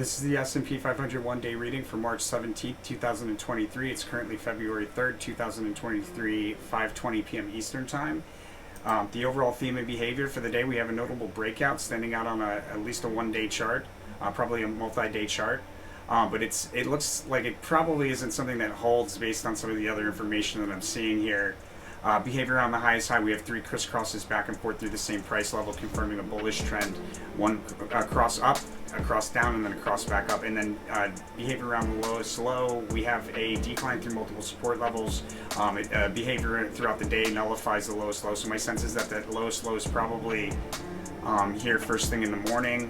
This is the S&P 500 one-day reading for March 17th, 2023. It's currently February 3rd, 2023, 5:20 p.m. Eastern Time. The overall theme of behavior for the day, we have a notable breakout standing out on at least a one-day chart, probably a multi-day chart. But it looks like it probably isn't something that holds based on some of the other information that I'm seeing here. Behavior on the highest high, we have three crisscrosses back and forth through the same price level, confirming a bullish trend. One cross up, a cross down, and then a cross back up. And then behavior around the lowest low, we have a decline through multiple support levels. Behavior throughout the day nullifies the lowest low. So my sense is that the lowest low is probably here first thing in the morning.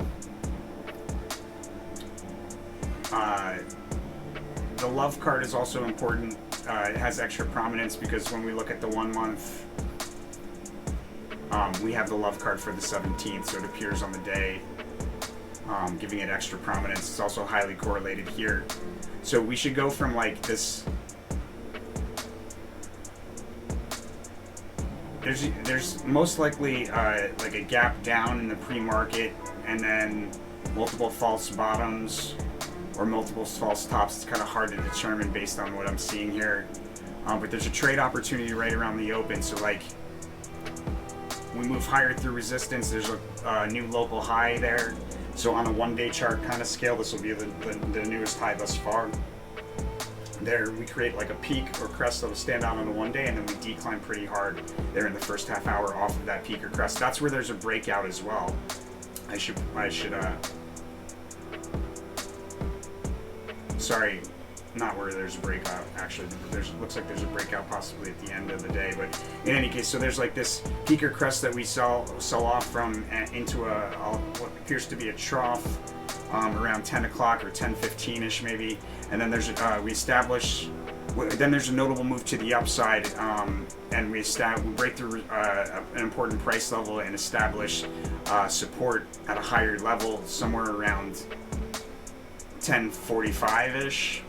The love card is also important. It has extra prominence because when we look at the 1 month, we have the love card for the 17th, so it appears on the day, giving it extra prominence. It's also highly correlated here. So we should go from like this. There's most likely like a gap down in the pre-market and then multiple false bottoms or multiple false tops. It's kind of hard to determine based on what I'm seeing here. But there's a trade opportunity right around the open. So like we move higher through resistance. There's a new local high there. So on a one-day chart kind of scale, this will be the newest high thus far. There we create like a peak or crest that will stand out on the one day, and then we decline pretty hard there in the first half hour off of that peak or crest. That's where there's a breakout as well. Sorry, not where there's a breakout. Actually, looks like there's a breakout possibly at the end of the day. But in any case, so there's like this peak or crest that we sell off from into what appears to be a trough around 10 o'clock or 10:15ish maybe. And then there's then there's a notable move to the upside, and we break through an important price level and establish support at a higher level somewhere around 10:45ish.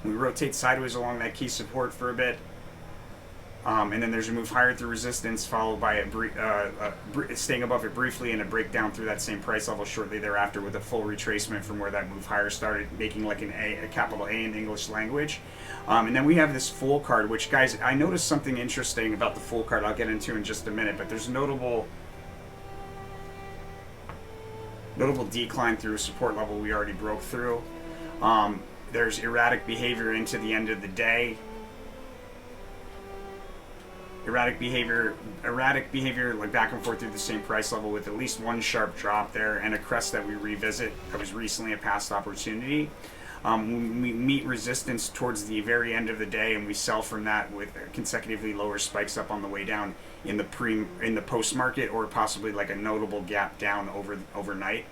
We rotate sideways along that key support for a bit, and then there's a move higher through resistance, followed by staying above it briefly and a breakdown through that same price level shortly thereafter with a full retracement from where that move higher started, making like a capital A in English language. And then we have this Fool card, which, guys, I noticed something interesting about the Fool card I'll get into in just a minute, but there's notable decline through a support level we already broke through. There's erratic behavior into the end of the day. Erratic behavior like back and forth through the same price level with at least one sharp drop there and a crest that we revisit that was recently a past opportunity. We meet resistance towards the very end of the day, and we sell from that with consecutively lower spikes up on the way down in the post market, or possibly like a notable gap down overnight.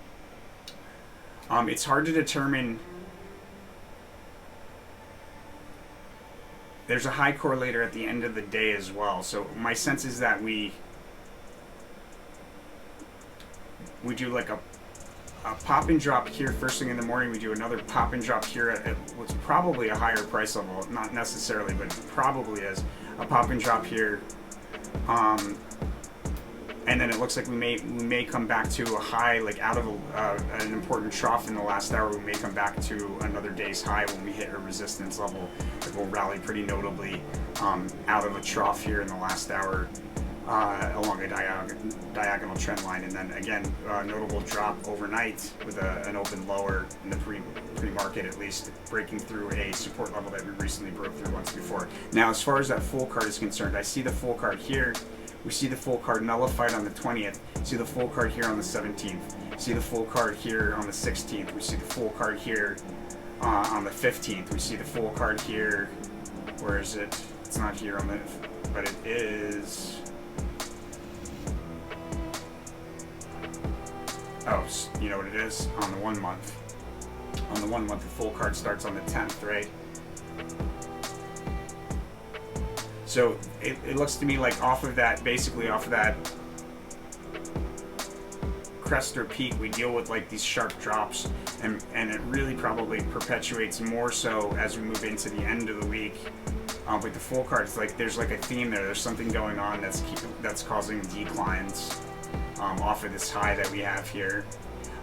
It's hard to determine. There's a high correlator at the end of the day as well. So my sense is that we do like a pop and drop here first thing in the morning. We do another pop and drop here at what's probably a higher price level, not necessarily, but probably is a pop and drop here. And then it looks like we may come back to a high, like out of an important trough in the last hour. We may come back to another day's high when we hit a resistance level that will rally pretty notably out of a trough here in the last hour along a diagonal trend line. And then again, notable drop overnight with an open lower in the pre-market, at least breaking through a support level that we recently broke through once before. Now, as far as that Fool card is concerned, I see the Fool card here. We see the Fool card nullified on the 20th. See the Fool card here on the 17th. See the Fool card here on the 16th. We see the Fool card here on the 15th. We see the Fool card here. Where is it? It's not here on the, but it is. Oh, you know what it is? On the 1 month. On the 1 month, the Fool card starts on the 10th, right? So it looks to me like basically off of that crest or peak, we deal with like these sharp drops, and it really probably perpetuates more so as we move into the end of the week. With the Fool cards, like there's like a theme there. There's something going on that's causing declines off of this high that we have here.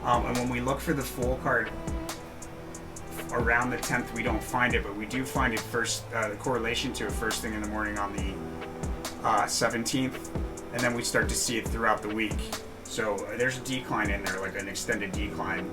And when we look for the Fool card around the 10th we don't find it, but we do find it first, the correlation to it first thing in the morning on the 17th, and then we start to see it throughout the week. So there's a decline in there, like an extended decline.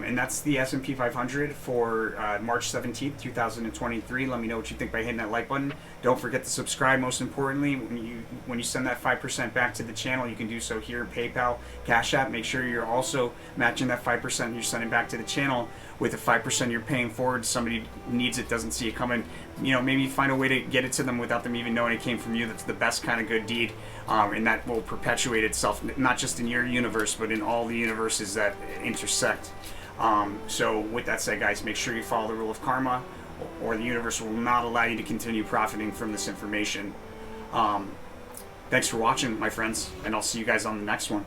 And that's the S&P 500 for March 17th, 2023. Let me know what you think by hitting that like button. Don't forget to subscribe. Most importantly, when you send that 5% back to the channel, you can do so here, PayPal, Cash App. Make sure you're also matching that 5% you're sending back to the channel with the 5% you're paying forward. Somebody needs it, doesn't see it coming. You know, maybe find a way to get it to them without them even knowing it came from you. That's the best kind of good deed, and that will perpetuate itself, not just in your universe, but in all the universes that intersect. So with that said, guys, make sure you follow the rule of karma, or the universe will not allow you to continue profiting from this information. Thanks for watching, my friends, and I'll see you guys on the next one.